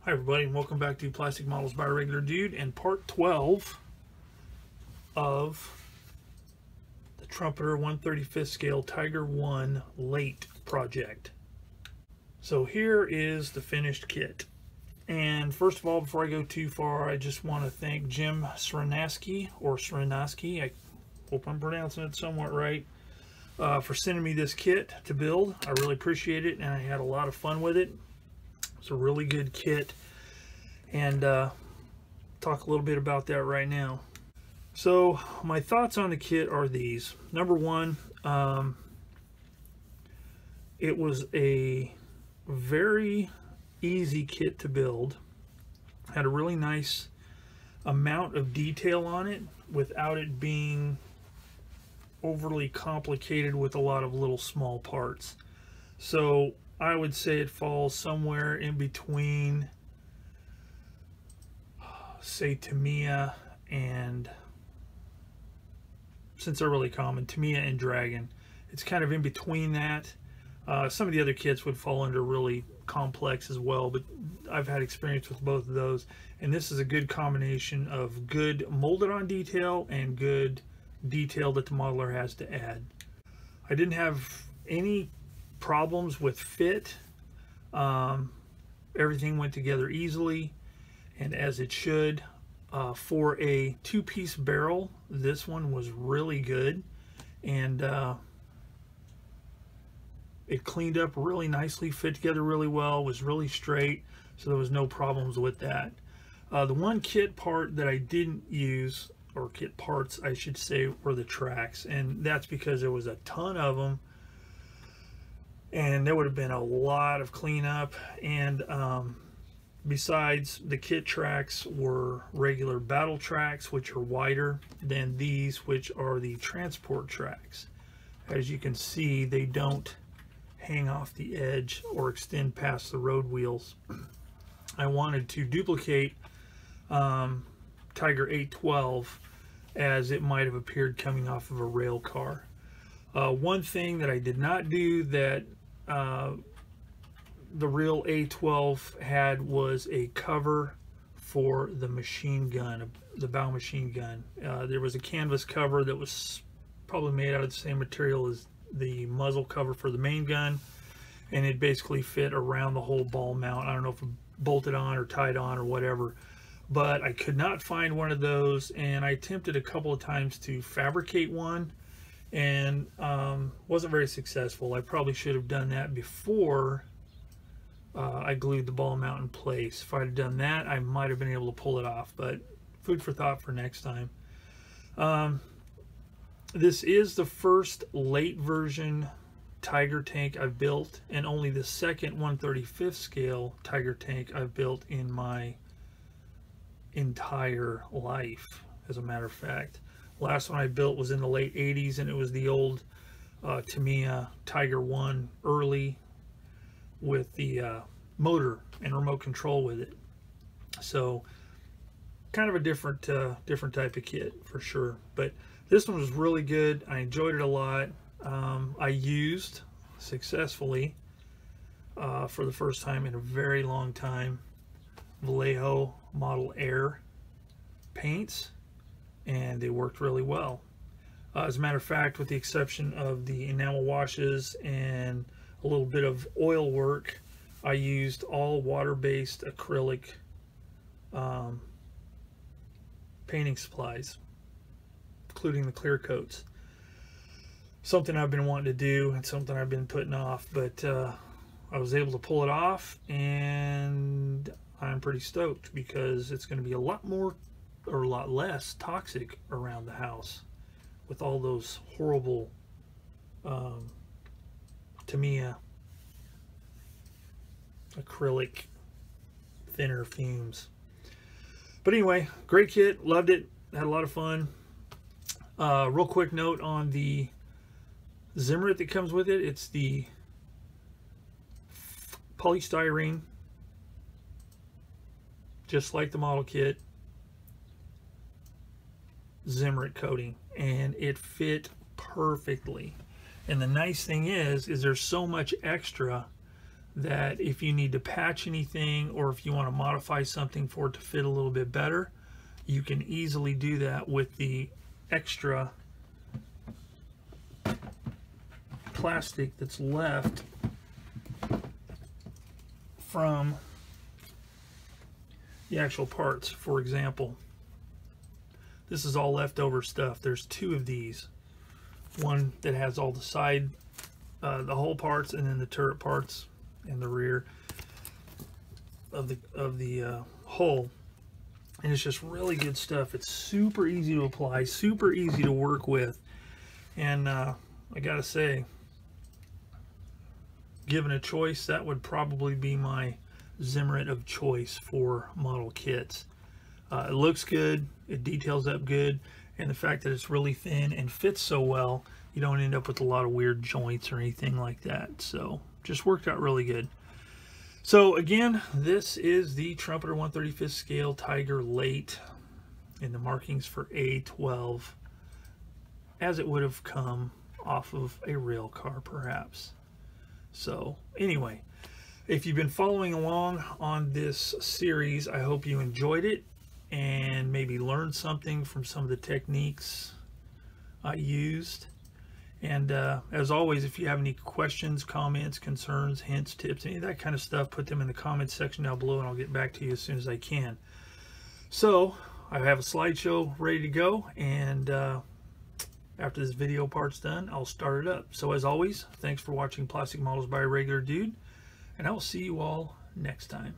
Hi everybody, and welcome back to Plastic Models by a Regular Dude and part 12 of the Trumpeter 1/35 scale Tiger 1 late project. So here is the finished kit. And first of all, before I go too far, I just want to thank Jim Srinaski, I hope I'm pronouncing it somewhat right, for sending me this kit to build. I really appreciate it, and I had a lot of fun with it. It's a really good kit, and talk a little bit about that right now. So my thoughts on the kit are these. Number one, it was a very easy kit to build. Had a really nice amount of detail on it without it being overly complicated with a lot of little small parts. So I would say it falls somewhere in between, say, Tamiya and, since they're really common, Tamiya and Dragon. It's kind of in between that. Some of the other kits would fall under really complex as well, but I've had experience with both of those, and this is a good combination of good molded on detail and good detail that the modeler has to add. I didn't have any problems with fit. Everything went together easily and as it should. For a two-piece barrel, this one was really good, and it cleaned up really nicely, fit together really well, was really straight, so there was no problems with that. The one kit part that I didn't use, or kit parts I should say, were the tracks, and that's because there was a ton of them, and there would have been a lot of cleanup. And besides, the kit tracks were regular battle tracks, which are wider than these, which are the transport tracks. As you can see, they don't hang off the edge or extend past the road wheels. I wanted to duplicate Tiger 812 as it might have appeared coming off of a rail car. One thing that I did not do that the real A12 had was a cover for the machine gun, the bow machine gun. There was a canvas cover that was probably made out of the same material as the muzzle cover for the main gun, and it basically fit around the whole ball mount. I don't know if it bolted on or tied on or whatever, but I could not find one of those, and I attempted a couple of times to fabricate one, and wasn't very successful. I probably should have done that before I glued the ball mount in place. If I'd have done that, I might have been able to pull it off, but food for thought for next time. This is the first late version Tiger tank I've built, and only the second 1/35 scale Tiger tank I've built in my entire life, as a matter of fact. Last one I built was in the late 80s, and it was the old Tamiya Tiger 1 early with the motor and remote control with it. So kind of a different type of kit for sure, but this one was really good. I enjoyed it a lot. I used successfully for the first time in a very long time Vallejo Model Air paints, and they worked really well. As a matter of fact, with the exception of the enamel washes and a little bit of oil work, I used all water-based acrylic painting supplies, including the clear coats. Something I've been wanting to do and something I've been putting off, but I was able to pull it off, and I'm pretty stoked because it's going to be a lot more, or a lot less, toxic around the house with all those horrible Tamiya acrylic thinner fumes. But anyway, great kit, loved it, had a lot of fun. Real quick note on the Zimmerit that comes with it. It's the polystyrene, just like the model kit, Zimmerit coating, and it fit perfectly. And the nice thing is there's so much extra that if you need to patch anything or if you want to modify something for it to fit a little bit better, you can easily do that with the extra plastic that's left from the actual parts. For example, this is all leftover stuff. There's two of these. One that has all the side, the whole parts, and then the turret parts in the rear of the hull. And it's just really good stuff. It's super easy to apply, super easy to work with, and I gotta say, given a choice, that would probably be my Zimmerit of choice for model kits. It looks good, it details up good, and the fact that it's really thin and fits so well, you don't end up with a lot of weird joints or anything like that. So just worked out really good. So again, this is the Trumpeter 1/35 scale Tiger Late in the markings for A12, as it would have come off of a rail car perhaps. So anyway, if you've been following along on this series, I hope you enjoyed it and maybe learned something from some of the techniques I used. And as always, if you have any questions, comments, concerns, hints, tips, any of that kind of stuff, put them in the comments section down below and I'll get back to you as soon as I can. So I have a slideshow ready to go, and after this video part's done, I'll start it up. So as always, thanks for watching Plastic Models by a Regular Dude, and I will see you all next time.